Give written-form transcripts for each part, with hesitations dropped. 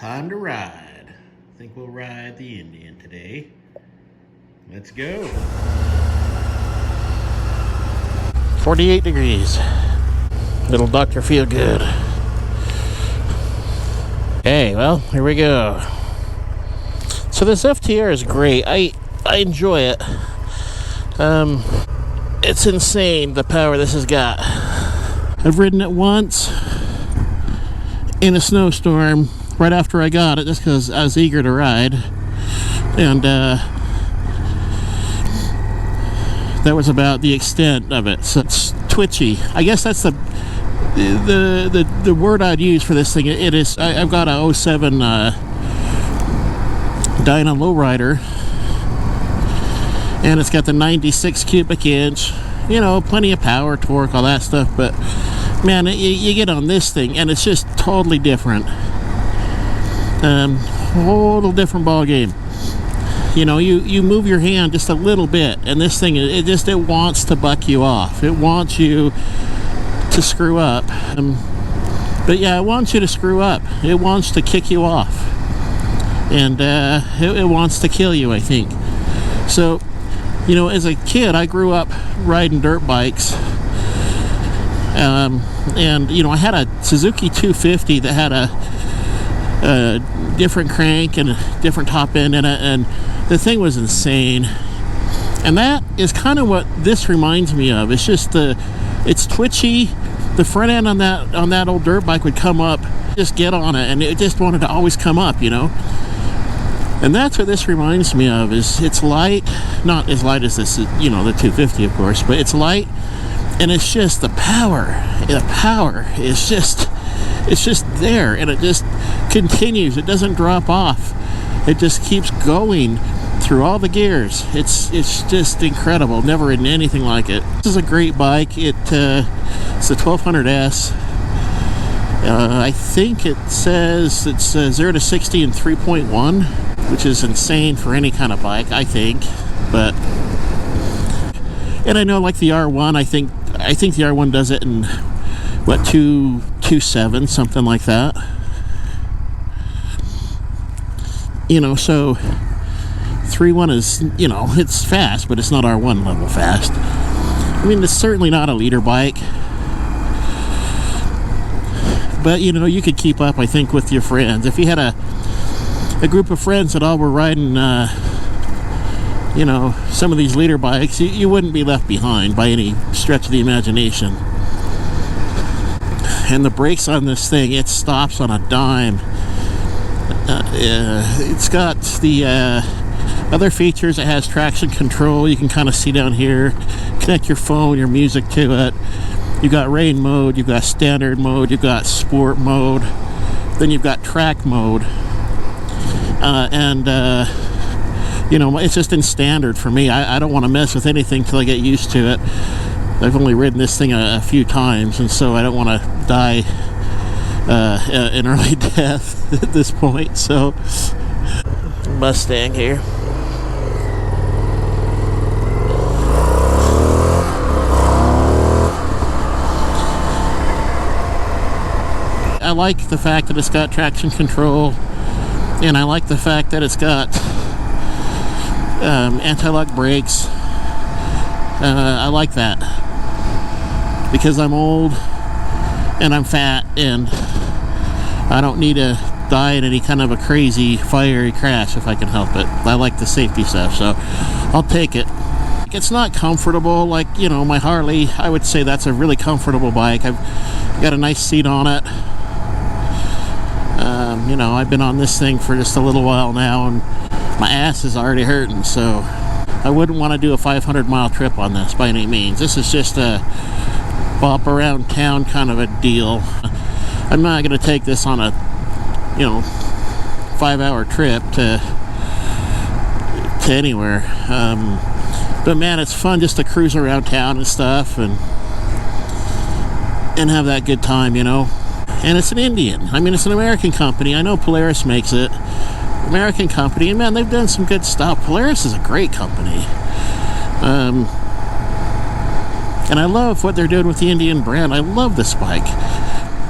Time to ride. I think we'll ride the Indian today. Let's go. 48 degrees. Little Dr. Feel Good. Okay, well, here we go. So this FTR is great. I enjoy it. It's insane the power this has got. I've ridden it once in a snowstorm right after I got it, just because I was eager to ride, and that was about the extent of it. So it's twitchy. I guess that's the word I'd use for this thing. It is. I've got a 07 Dyna Lowrider, and it's got the 96 cubic inch. You know, plenty of power, torque, all that stuff. But man, you get on this thing, and it's just totally different. Total different ball game. You know, you move your hand just a little bit, and this thing, it wants to buck you off. It wants you to screw up. But yeah, it wants you to screw up. It wants to kick you off, and it wants to kill you, I think. So, you know, as a kid, I grew up riding dirt bikes. And you know, I had a Suzuki 250 that had a different crank and a different top end in it, and the thing was insane. And that is kind of what this reminds me of. It's just it's twitchy. The front end on that old dirt bike would come up, just get on it, and it just wanted to always come up, you know. And that's what this reminds me of. Is it's light, not as light as this, you know, the 250, of course, but it's light. And it's just the power. The power is just, it's just there, and it just continues. It doesn't drop off. It just keeps going through all the gears. It's just incredible. Never ridden anything like it. This is a great bike. It's a 1200S. I think it says it's 0 to 60 in 3.1, which is insane for any kind of bike, I think. But, and I know, like the R1, I think the R1 does it in what, 2.7, something like that. You know, so 3.1 is, you know, it's fast, but it's not R1 level fast. I mean, it's certainly not a leader bike, but you know, you could keep up, I think, with your friends. If you had a group of friends that all were riding you know, some of these leader bikes, you wouldn't be left behind by any stretch of the imagination. And the brakes on this thing, it stops on a dime. It's got the other features. It has traction control. You can kind of see down here, connect your phone, your music to it. You've got rain mode, you've got standard mode, you've got sport mode, then you've got track mode. You know, it's just in standard for me. I don't want to mess with anything till I get used to it. I've only ridden this thing a few times, and so I don't want to die an early death at this point. So, Mustang here. I like the fact that it's got traction control, and I like the fact that it's got anti-lock brakes. I like that because I'm old and I'm fat, and I don't need to die in any kind of a crazy fiery crash if I can help it. I like the safety stuff, so I'll take it. It's not comfortable like, you know, my Harley. I would say that's a really comfortable bike. I've got a nice seat on it. You know, I've been on this thing for just a little while now, and my ass is already hurting, so I wouldn't want to do a 500-mile trip on this by any means. This is just a bop around town kind of a deal. I'm not going to take this on a, you know, 5-hour trip to anywhere. But man, it's fun just to cruise around town and stuff, and have that good time, you know. And it's an Indian. I mean, it's an American company. I know Polaris makes it. American company, and man, they've done some good stuff. Polaris is a great company. And I love what they're doing with the Indian brand. I love this bike.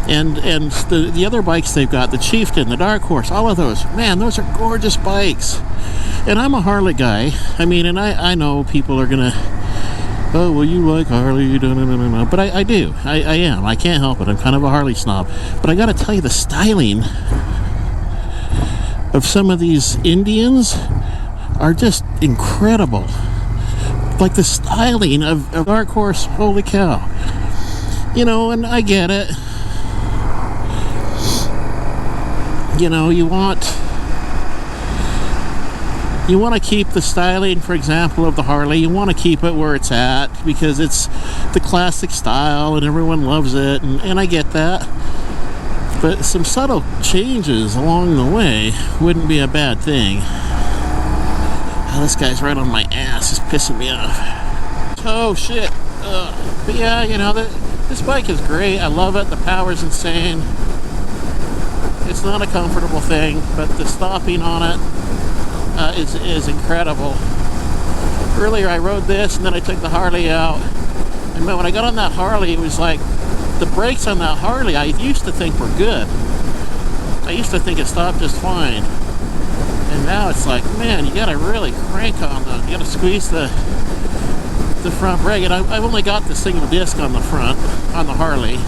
And the other bikes they've got, the Chieftain, the Dark Horse, all of those, man, those are gorgeous bikes. And I'm a Harley guy. I mean, and I know people are gonna, oh, well, you like Harley, but I do. I am. I can't help it. I'm kind of a Harley snob. But I gotta tell you, the styling of some of these Indians are just incredible. Like the styling of Dark Horse, holy cow. You know, and I get it. You know, you want to keep the styling, for example, of the Harley. You want to keep it where it's at because it's the classic style and everyone loves it, and I get that. But some subtle changes along the way wouldn't be a bad thing. Oh, this guy's right on my ass. It's pissing me off. Oh, shit. But yeah, you know, this bike is great. I love it. The power's insane. It's not a comfortable thing, but the stopping on it is incredible. Earlier I rode this and then I took the Harley out. And when I got on that Harley, it was like the brakes on that Harley I used to think were good. I used to think it stopped just fine. And now it's like, man, you gotta really crank on them. You gotta squeeze the front brake. And I've only got the single disc on the front, on the Harley.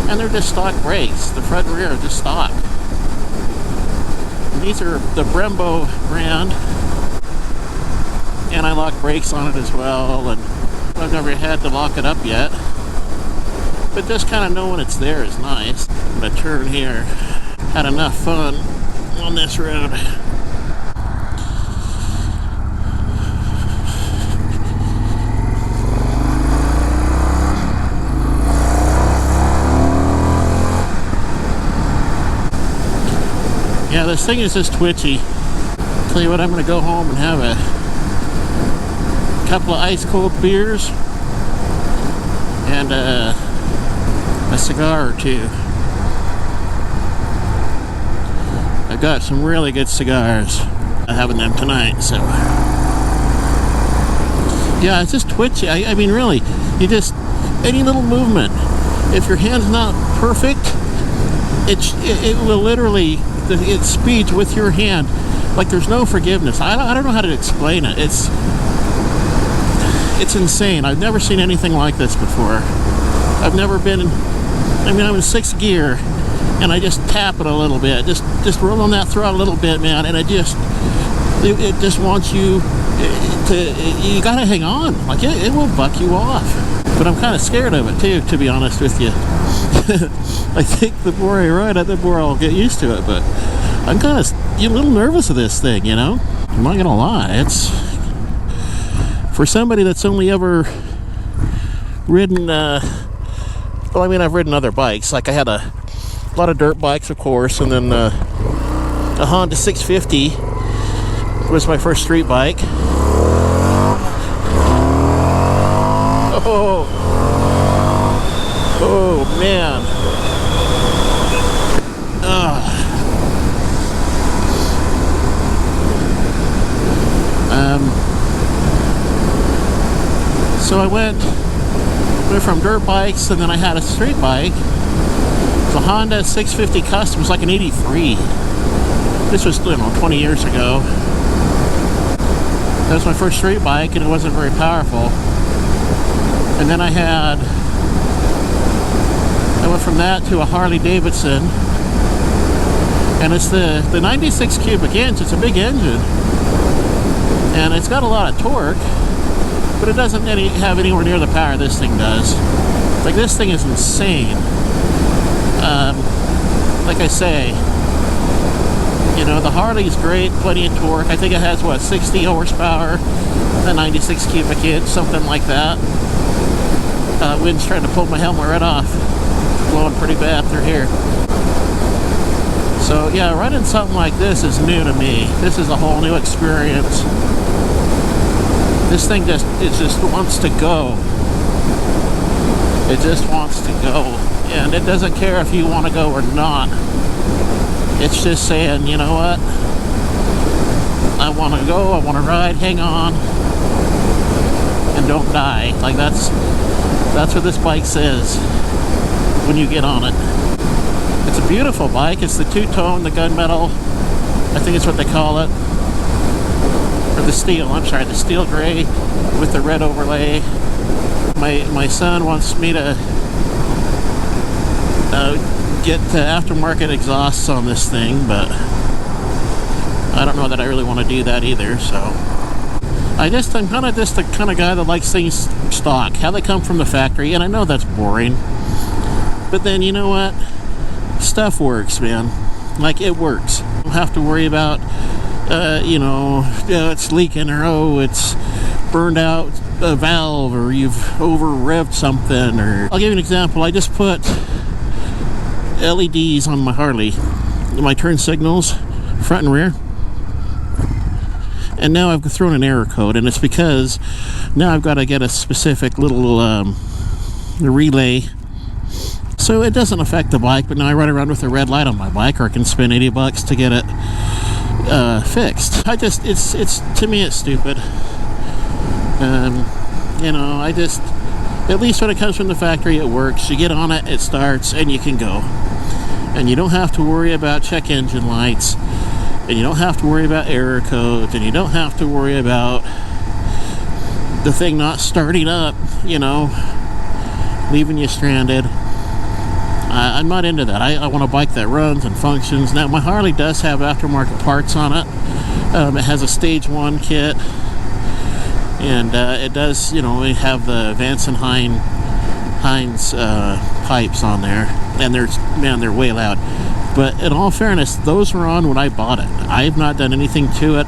And they're just stock brakes. The front and rear are just stock. And these are the Brembo brand. And I lock brakes on it as well. And I've never had to lock it up yet. But just kind of knowing it's there is nice. But turn here. Had enough fun on this road. Yeah, this thing is just twitchy. Tell you what, I'm gonna go home and have a couple of ice cold beers and a cigar or two. I've got some really good cigars. I'm having them tonight, so yeah, it's just twitchy. I mean, really, you just, any little movement, if your hand's not perfect, it will literally, it speeds with your hand like there's no forgiveness. I don't know how to explain it. It's insane. I've never seen anything like this before. I've never been in, I mean, I'm in 6th gear and I just tap it a little bit, just roll on that throttle a little bit, man, and it just wants you to, you gotta hang on, like it will buck you off. But I'm kind of scared of it too, to be honest with you. I think the more I ride it, the more I'll get used to it, but I'm kind of a little nervous of this thing, you know? I'm not gonna lie, it's, for somebody that's only ever ridden, well, I mean, I've ridden other bikes, like I had a lot of dirt bikes, of course, and then a Honda 650 was my first street bike. Oh man. So I went from dirt bikes, and then I had a street bike. The Honda 650 Custom was like an 83. This was, 20 years ago. That was my first street bike, and it wasn't very powerful. And then I went from that to a Harley Davidson, and it's the 96 cubic inch. It's a big engine, and it's got a lot of torque, but it doesn't have anywhere near the power this thing does. Like, this thing is insane. Like I say, the Harley's great, plenty of torque. I think it has, 60 horsepower, a 96 cubic inch, something like that. Wind's trying to pull my helmet right off. It's blowing pretty bad through here. So yeah, riding something like this is new to me. This is a whole new experience. This thing just wants to go. It just wants to go. And it doesn't care if you want to go or not. It's just saying, you know what? I want to go, I want to ride, hang on, and don't die. Like, that's what this bike says. when you get on it. It's a beautiful bike. It's the two-tone, the gunmetal, I think it's what they call it. Or the steel, I'm sorry, the steel gray with the red overlay. My son wants me to get aftermarket exhausts on this thing, but I don't know that I really want to do that either, so I'm kind of just the kind of guy that likes things stock, how they come from the factory, and I know that's boring, but then you know what? Stuff works, man. Like, it works. You don't have to worry about it's leaking, or it's burned out a valve, or you've over revved something. Or I'll give you an example. I just put LEDs on my Harley, my turn signals, front and rear, and now I've thrown an error code, and it's because now I've got to get a specific little relay so it doesn't affect the bike. But now I run around with a red light on my bike, or I can spend $80 to get it fixed. It's to me, it's stupid. At least when it comes from the factory, it works. You get on it, it starts, and you can go. And you don't have to worry about check engine lights, and you don't have to worry about error codes, and you don't have to worry about the thing not starting up, leaving you stranded. I'm not into that. I want a bike that runs and functions. Now, my Harley does have aftermarket parts on it. It has a stage 1 kit, and it does, have the Vance and Hines pipes on there, and they're way loud. But in all fairness, those were on when I bought it. I have not done anything to it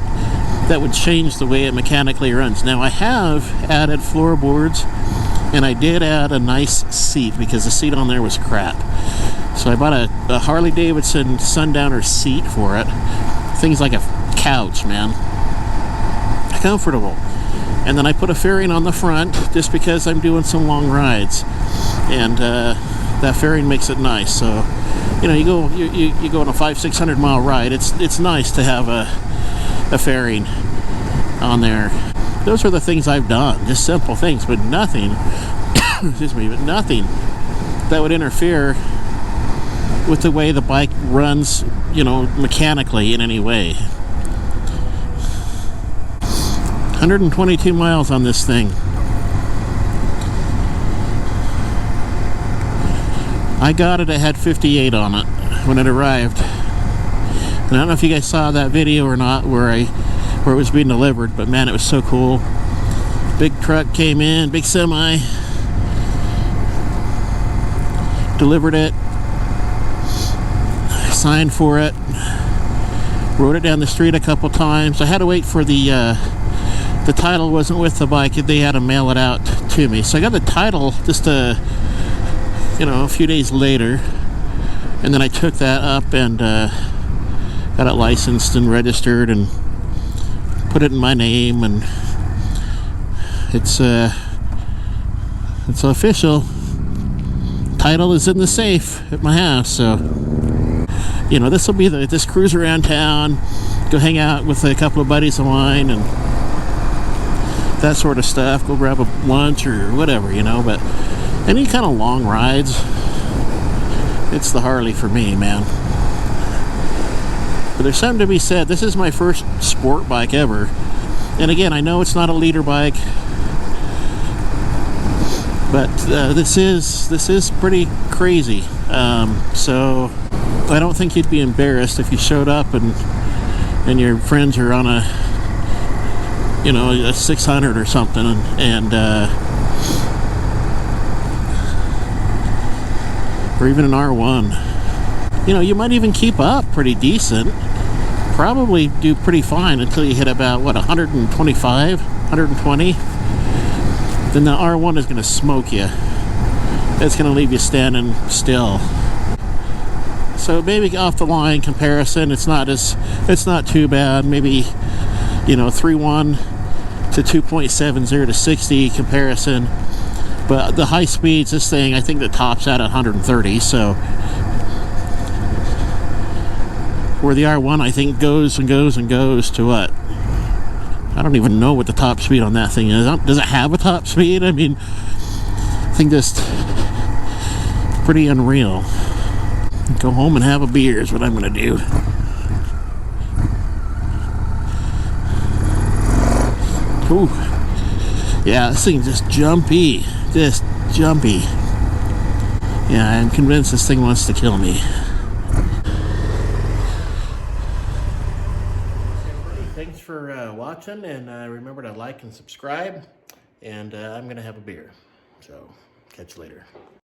that would change the way it mechanically runs. Now, I have added floorboards, and I did add a nice seat because the seat on there was crap. So I bought a Harley Davidson Sundowner seat for it. Things like a couch, man. Comfortable. And then I put a fairing on the front just because I'm doing some long rides, and that fairing makes it nice. So you go on a 500-600 mile ride. It's nice to have a fairing on there. Those are the things I've done, just simple things, but nothing nothing that would interfere with the way the bike runs, mechanically in any way. 122 miles on this thing. I got it, I had 58 on it when it arrived. And I don't know if you guys saw that video or not where it was being delivered, but man, it was so cool. Big truck came in, big semi, delivered it, signed for it, rode it down the street a couple times. I had to wait for the title wasn't with the bike. They had to mail it out to me. So I got the title just a few days later, and then I took that up and got it licensed and registered and put it in my name, and it's official. Title is in the safe at my house. So this will be this cruise around town, go hang out with a couple of buddies of mine and that sort of stuff, go grab a lunch or whatever, but any kind of long rides, it's the Harley for me, man. But there's something to be said. This is my first sport bike ever, and again, I know it's not a leader bike, but this is pretty crazy. So I don't think you'd be embarrassed if you showed up and your friends are on a 600 or something, and or even an R1. You might even keep up pretty decent. Probably do pretty fine until you hit about 125, 120. Then the R1 is going to smoke you. It's going to leave you standing still. So maybe off the line comparison, it's not too bad. Maybe 3.1 to 2.70 to 60 comparison. But the high speeds, this thing, I think the top's at 130. So where the R1, I think, goes and goes and goes to what? I don't even know what the top speed on that thing is. Does it have a top speed? I mean, I think just pretty unreal. Go home and have a beer is what I'm going to do. Ooh. Yeah, this thing's just jumpy. Just jumpy. Yeah, I'm convinced this thing wants to kill me. Thanks for watching, and remember to like and subscribe. And I'm going to have a beer. So, catch you later.